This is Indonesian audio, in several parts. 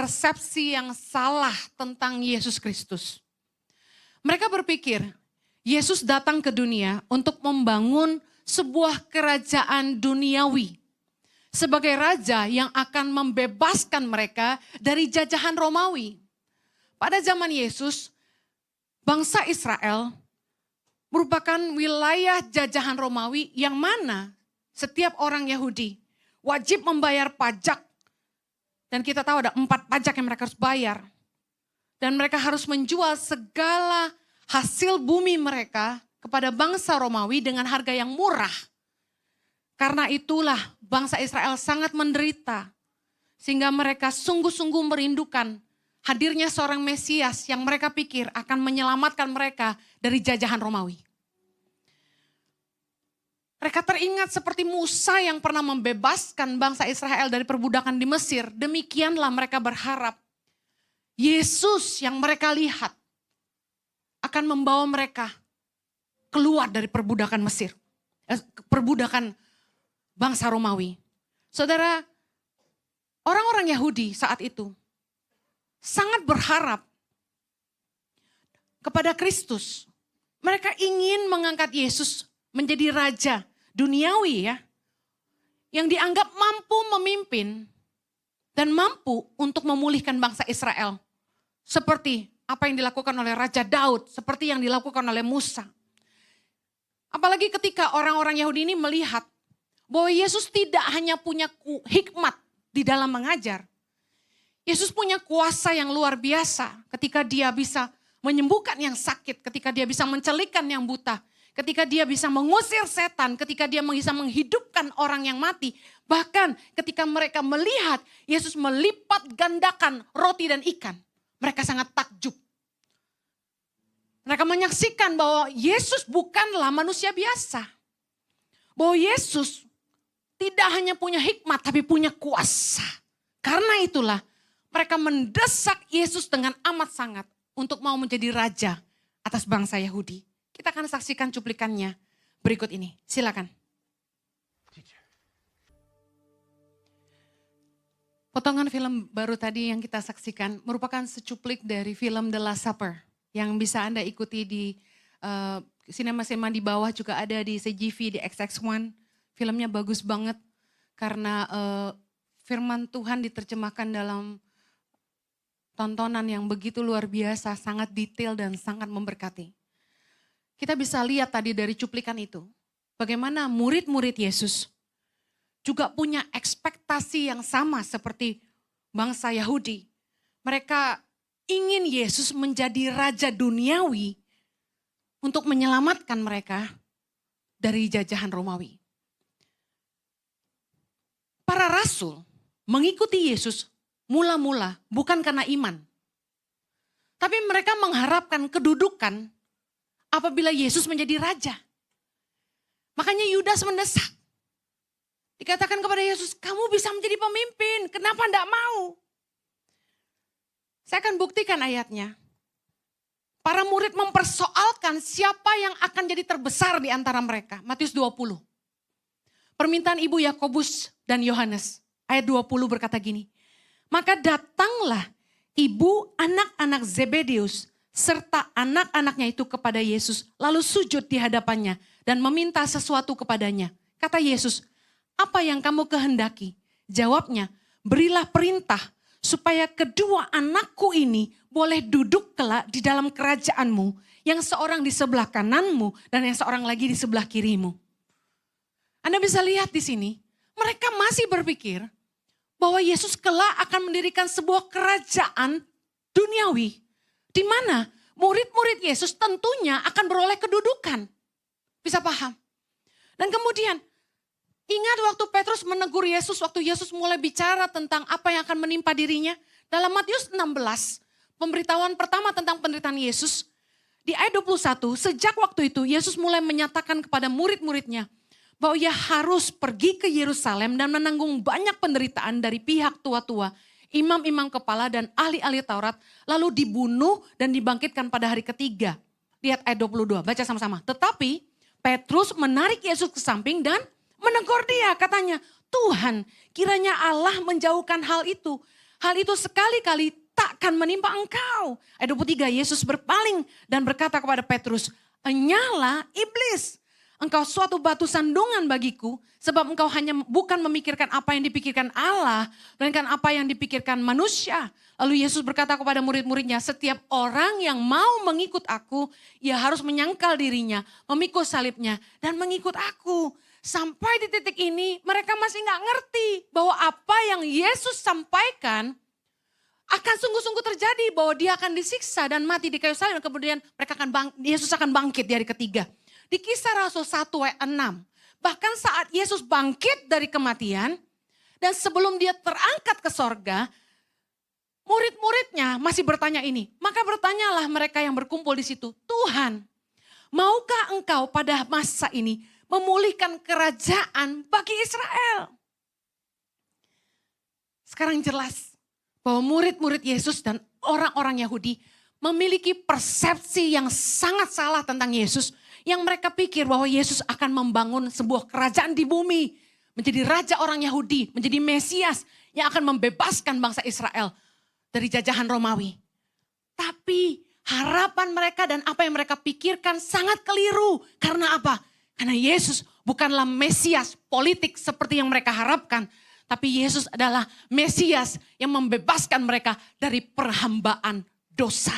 persepsi yang salah tentang Yesus Kristus. Mereka berpikir Yesus datang ke dunia untuk membangun sebuah kerajaan duniawi. Sebagai raja yang akan membebaskan mereka dari jajahan Romawi. Pada zaman Yesus, bangsa Israel merupakan wilayah jajahan Romawi yang mana setiap orang Yahudi wajib membayar pajak. Dan kita tahu ada 4 pajak yang mereka harus bayar. Dan mereka harus menjual segala hasil bumi mereka kepada bangsa Romawi dengan harga yang murah. Karena itulah bangsa Israel sangat menderita. Sehingga mereka sungguh-sungguh merindukan hadirnya seorang Mesias yang mereka pikir akan menyelamatkan mereka dari jajahan Romawi. Mereka teringat seperti Musa yang pernah membebaskan bangsa Israel dari perbudakan di Mesir. Demikianlah mereka berharap Yesus yang mereka lihat akan membawa mereka keluar dari perbudakan Mesir. Perbudakan bangsa Romawi. Saudara, orang-orang Yahudi saat itu sangat berharap kepada Kristus. Mereka ingin mengangkat Yesus menjadi raja duniawi ya. Yang dianggap mampu memimpin dan mampu untuk memulihkan bangsa Israel. Seperti apa yang dilakukan oleh Raja Daud, seperti yang dilakukan oleh Musa. Apalagi ketika orang-orang Yahudi ini melihat bahwa Yesus tidak hanya punya hikmat di dalam mengajar. Yesus punya kuasa yang luar biasa ketika dia bisa menyembuhkan yang sakit, ketika dia bisa mencelikkan yang buta, ketika dia bisa mengusir setan, ketika dia bisa menghidupkan orang yang mati. Bahkan ketika mereka melihat Yesus melipat gandakan roti dan ikan, mereka sangat takjub. Mereka menyaksikan bahwa Yesus bukanlah manusia biasa. Bahwa Yesus tidak hanya punya hikmat tapi punya kuasa. Karena itulah mereka mendesak Yesus dengan amat sangat untuk mau menjadi raja atas bangsa Yahudi. Kita akan saksikan cuplikannya berikut ini. Silakan. Potongan film baru tadi yang kita saksikan merupakan secuplik dari film The Last Supper yang bisa Anda ikuti di sinema-sinema di bawah, juga ada di CGV, di XX1. Filmnya bagus banget karena firman Tuhan diterjemahkan dalam tontonan yang begitu luar biasa, sangat detail dan sangat memberkati. Kita bisa lihat tadi dari cuplikan itu, bagaimana murid-murid Yesus juga punya ekspektasi yang sama seperti bangsa Yahudi. Mereka ingin Yesus menjadi raja duniawi untuk menyelamatkan mereka dari jajahan Romawi. Para rasul mengikuti Yesus mula-mula bukan karena iman. Tapi mereka mengharapkan kedudukan apabila Yesus menjadi raja. Makanya Yudas mendesak. Dikatakan kepada Yesus, kamu bisa menjadi pemimpin, kenapa enggak mau? Saya akan buktikan ayatnya. Para murid mempersoalkan siapa yang akan jadi terbesar di antara mereka. Matius 20. Permintaan ibu Yakobus dan Yohanes. Ayat 20 berkata gini. Maka datanglah ibu anak-anak Zebedeus serta anak-anaknya itu kepada Yesus. Lalu sujud di hadapannya dan meminta sesuatu kepadanya. Kata Yesus, apa yang kamu kehendaki? Jawabnya, berilah perintah supaya kedua anakku ini boleh duduk kelak di dalam kerajaanmu, yang seorang di sebelah kananmu dan yang seorang lagi di sebelah kirimu. Anda bisa lihat di sini, mereka masih berpikir bahwa Yesus kelak akan mendirikan sebuah kerajaan duniawi, di mana murid-murid Yesus tentunya akan beroleh kedudukan. Bisa paham? Dan kemudian, ingat waktu Petrus menegur Yesus, waktu Yesus mulai bicara tentang apa yang akan menimpa dirinya. Dalam Matius 16, pemberitahuan pertama tentang penderitaan Yesus. Di ayat 21, sejak waktu itu Yesus mulai menyatakan kepada murid-muridnya bahwa ia harus pergi ke Yerusalem dan menanggung banyak penderitaan dari pihak tua-tua, imam-imam kepala dan ahli-ahli Taurat, lalu dibunuh dan dibangkitkan pada hari ketiga. Lihat ayat 22, baca sama-sama. Tetapi Petrus menarik Yesus ke samping dan menegur dia, katanya, Tuhan, kiranya Allah menjauhkan hal itu. hal itu sekali-kali takkan menimpa engkau. Ayat 23, Yesus berpaling dan berkata kepada Petrus, "Enyalah iblis, engkau suatu batu sandungan bagiku, sebab engkau hanya bukan memikirkan apa yang dipikirkan Allah, melainkan apa yang dipikirkan manusia." Lalu Yesus berkata kepada murid-muridnya, "Setiap orang yang mau mengikut aku, ia harus menyangkal dirinya, memikul salibnya, dan mengikut aku." Sampai di titik ini mereka masih gak ngerti bahwa apa yang Yesus sampaikan akan sungguh-sungguh terjadi, bahwa dia akan disiksa dan mati di kayu salib, dan kemudian Yesus akan bangkit di hari ketiga. Di Kisah Rasul 1 ayat 6, bahkan saat Yesus bangkit dari kematian dan sebelum dia terangkat ke sorga, murid-muridnya masih bertanya ini. Maka bertanyalah mereka yang berkumpul di situ, "Tuhan, maukah engkau pada masa ini memulihkan kerajaan bagi Israel?" Sekarang jelas bahwa murid-murid Yesus dan orang-orang Yahudi memiliki persepsi yang sangat salah tentang Yesus. Yang mereka pikir bahwa Yesus akan membangun sebuah kerajaan di bumi. Menjadi raja orang Yahudi, menjadi Mesias yang akan membebaskan bangsa Israel dari jajahan Romawi. Tapi harapan mereka dan apa yang mereka pikirkan sangat keliru. Karena apa? Karena Yesus bukanlah Mesias politik seperti yang mereka harapkan. Tapi Yesus adalah Mesias yang membebaskan mereka dari perhambaan dosa.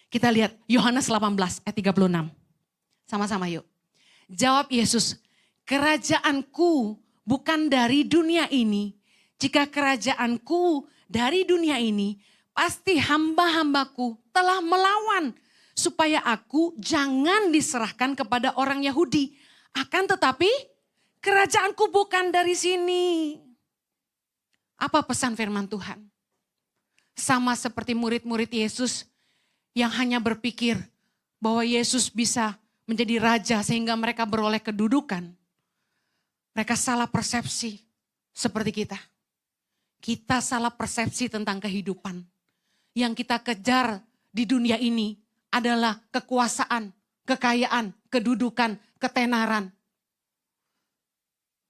Kita lihat Yohanes 18 ayat 36. Sama-sama yuk. Jawab Yesus, "Kerajaanku bukan dari dunia ini. Jika kerajaanku dari dunia ini, pasti hamba-hambaku telah melawan supaya aku jangan diserahkan kepada orang Yahudi. Akan tetapi kerajaanku bukan dari sini." Apa pesan firman Tuhan? Sama seperti murid-murid Yesus yang hanya berpikir bahwa Yesus bisa menjadi raja sehingga mereka beroleh kedudukan. Mereka salah persepsi seperti kita. Kita salah persepsi tentang kehidupan. Yang kita kejar di dunia ini adalah kekuasaan, kekayaan, kedudukan, ketenaran.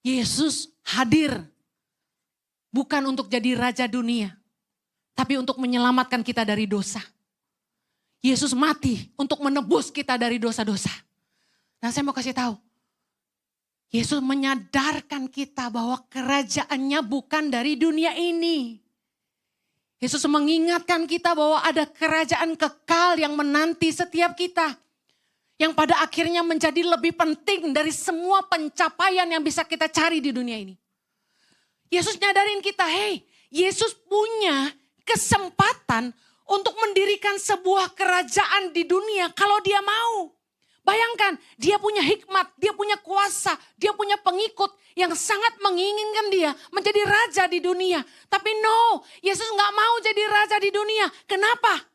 Yesus hadir bukan untuk jadi raja dunia, tapi untuk menyelamatkan kita dari dosa. Yesus mati untuk menebus kita dari dosa-dosa. Nah, saya mau kasih tahu, Yesus menyadarkan kita bahwa kerajaannya bukan dari dunia ini. Yesus mengingatkan kita bahwa ada kerajaan kekal yang menanti setiap kita. Yang pada akhirnya menjadi lebih penting dari semua pencapaian yang bisa kita cari di dunia ini. Yesus nyadarin kita, hey, Yesus punya kesempatan untuk mendirikan sebuah kerajaan di dunia kalau dia mau. Bayangkan, dia punya hikmat, dia punya kuasa, dia punya pengikut yang sangat menginginkan dia menjadi raja di dunia. Tapi no, Yesus gak mau jadi raja di dunia. Kenapa?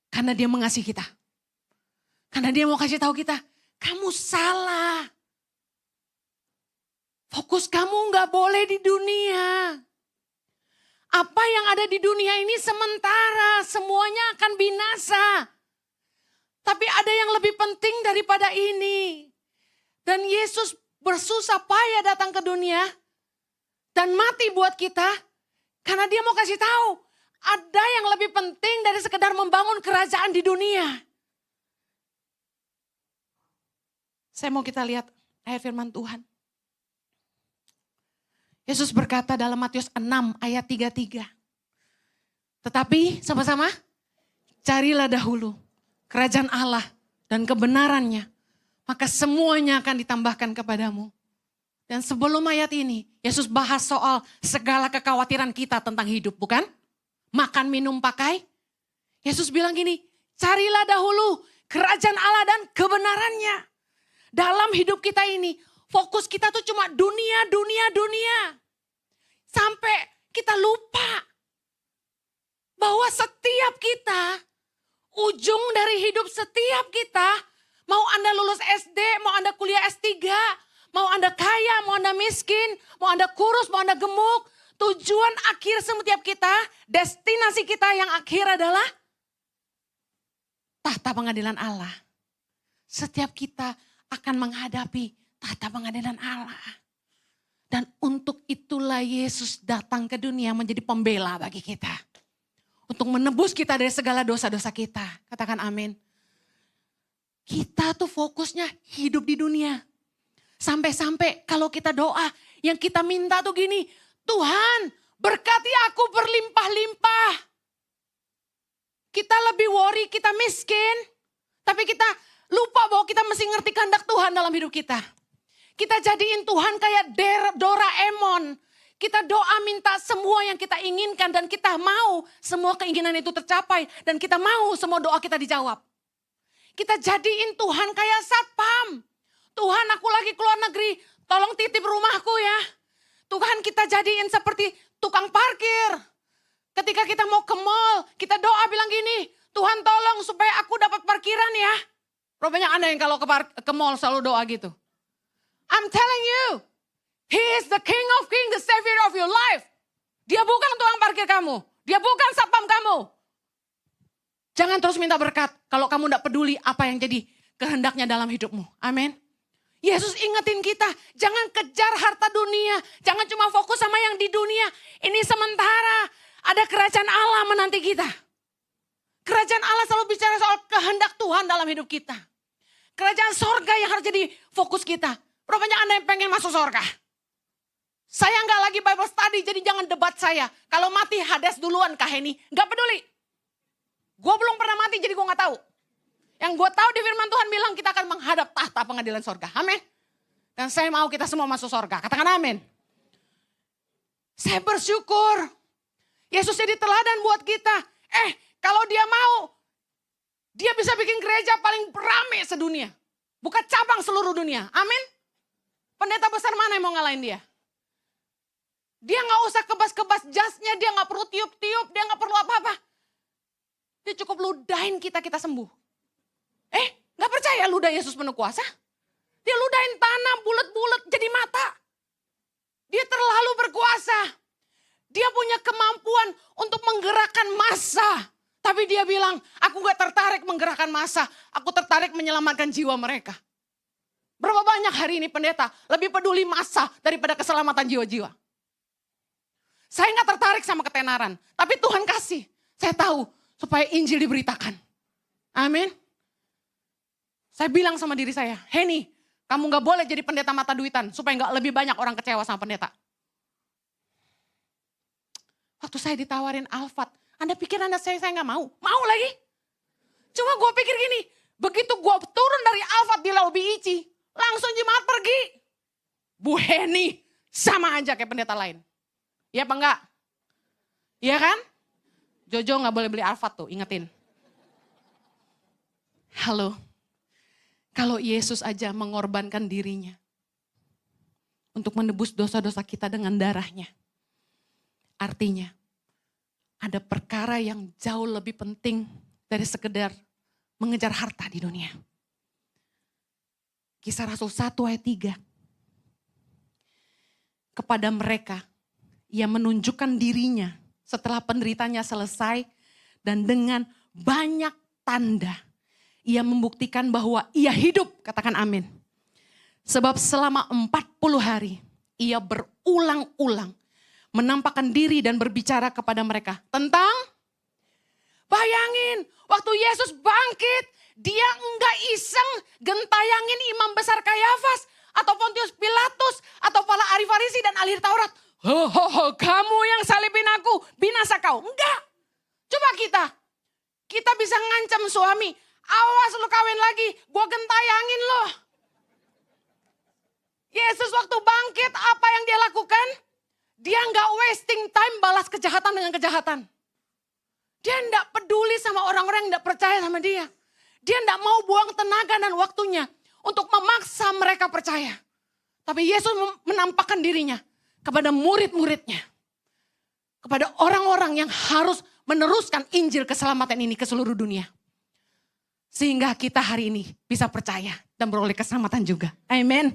Karena dia mengasihi kita. Karena dia mau kasih tahu kita, kamu salah. Fokus kamu gak boleh di dunia. Apa yang ada di dunia ini sementara, semuanya akan binasa. Tapi ada yang lebih penting daripada ini. Dan Yesus bersusah payah datang ke dunia dan mati buat kita. Karena dia mau kasih tahu, ada yang lebih penting dari sekedar membangun kerajaan di dunia. Saya mau kita lihat ayat firman Tuhan. Yesus berkata dalam Matius 6 ayat 33. Tetapi sama-sama, carilah dahulu kerajaan Allah dan kebenarannya, maka semuanya akan ditambahkan kepadamu. Dan sebelum ayat ini, Yesus bahas soal segala kekhawatiran kita tentang hidup, bukan? Makan, minum, pakai. Yesus bilang gini, carilah dahulu kerajaan Allah dan kebenarannya. Dalam hidup kita ini, fokus kita tuh cuma dunia, dunia, dunia. Sampai kita lupa bahwa setiap kita, ujung dari hidup setiap kita, mau Anda lulus SD, mau Anda kuliah S3, mau Anda kaya, mau Anda miskin, mau Anda kurus, mau Anda gemuk, tujuan akhir setiap kita, destinasi kita yang akhir adalah tahta pengadilan Allah. Setiap kita akan menghadapi tahta pengadilan Allah. Dan Untuk itulah Yesus datang ke dunia menjadi pembela bagi kita. Untuk menebus kita dari segala dosa-dosa kita. Katakan amin. Kita tuh fokusnya hidup di dunia. Sampai-sampai kalau kita doa, yang kita minta tuh gini, Tuhan berkati aku berlimpah-limpah. Kita lebih worry, kita miskin. Tapi kita lupa bahwa kita mesti ngerti kehendak Tuhan dalam hidup kita. Kita jadiin Tuhan kayak Doraemon. Kita doa minta semua yang kita inginkan dan kita mau semua keinginan itu tercapai. Dan kita mau semua doa kita dijawab. Kita jadiin Tuhan kayak satpam. Tuhan aku lagi keluar negeri, tolong titip rumahku ya. Tuhan kita jadiin seperti tukang parkir. Ketika kita mau ke mall, kita doa bilang gini, Tuhan tolong supaya aku dapat parkiran ya. Banyak Anda yang kalau ke mall selalu doa gitu. I'm telling you, He is the King of Kings, the Savior of your life. Dia bukan tukang parkir kamu. Dia bukan satpam kamu. Jangan terus minta berkat kalau kamu tidak peduli apa yang jadi kehendaknya dalam hidupmu. Amin. Yesus ingetin kita, jangan kejar harta dunia. Jangan cuma fokus sama yang di dunia. Ini sementara, ada kerajaan Allah menanti kita. Kerajaan Allah selalu bicara soal kehendak Tuhan dalam hidup kita. Kerajaan sorga yang harus jadi fokus kita. Berapa banyak Anda yang pengen masuk sorga? Saya nggak lagi Bible study, jadi jangan debat saya. Kalau mati Hades duluan kah Henny? Nggak peduli. Gue belum pernah mati, jadi gue nggak tahu. Yang gue tahu di firman Tuhan bilang kita akan menghadap tahta pengadilan sorga. Amin. Dan saya mau kita semua masuk sorga. Katakan amin. Saya bersyukur. Yesus jadi teladan buat kita. Kalau dia mau, dia bisa bikin gereja paling rame sedunia. Buka cabang seluruh dunia. Amin. Pendeta besar mana yang mau ngalahin dia? Dia gak usah kebas-kebas jasnya, dia gak perlu tiup-tiup, dia gak perlu apa-apa. Dia cukup ludahin kita sembuh. Gak percaya ludah Yesus penuh kuasa? Dia ludahin tanah bulat-bulat jadi mata. Dia terlalu berkuasa. Dia punya kemampuan untuk menggerakkan massa. Tapi dia bilang, aku gak tertarik menggerakkan massa. Aku tertarik menyelamatkan jiwa mereka. Berapa banyak hari ini pendeta lebih peduli massa daripada keselamatan jiwa-jiwa. Saya gak tertarik sama ketenaran. Tapi Tuhan kasih. Saya tahu supaya Injil diberitakan. Amin. Saya bilang sama diri saya, Henny, kamu gak boleh jadi pendeta mata duitan. Supaya gak lebih banyak orang kecewa sama pendeta. Waktu saya ditawarin Alphard, Anda pikir saya gak mau? Mau lagi. Cuma gue pikir gini, begitu gue turun dari Alphard di Lau Biici, langsung jemaat pergi. Bu Henny, sama aja kayak pendeta lain. Iya apa enggak? Iya kan? Jojo gak boleh beli Alphard tuh, ingetin. Halo, kalau Yesus aja mengorbankan dirinya untuk menebus dosa-dosa kita dengan darahnya. Artinya, ada perkara yang jauh lebih penting dari sekedar mengejar harta di dunia. Kisah Rasul 1 ayat 3. Kepada mereka, ia menunjukkan dirinya setelah penderitanya selesai dan dengan banyak tanda. Ia membuktikan bahwa ia hidup, katakan amin. Sebab selama 40 hari ia berulang-ulang menampakkan diri dan berbicara kepada mereka tentang, bayangin waktu Yesus bangkit, dia enggak iseng gentayangin imam besar Kayafas atau Pontius Pilatus atau para ahli Farisi dan ahli Taurat. Kamu yang salibin aku, binasa kau. Enggak. Coba kita bisa ngancam suami, awas lu kawin lagi, gua gentayangin lo. Yesus waktu bangkit, apa yang dia lakukan? Dia enggak wasting time balas kejahatan dengan kejahatan. Dia enggak peduli sama orang-orang yang enggak percaya sama dia. Dia enggak mau buang tenaga dan waktunya untuk memaksa mereka percaya. Tapi Yesus menampakkan dirinya kepada murid-muridnya. Kepada orang-orang yang harus meneruskan Injil keselamatan ini ke seluruh dunia. Sehingga kita hari ini bisa percaya dan beroleh keselamatan juga. Amin.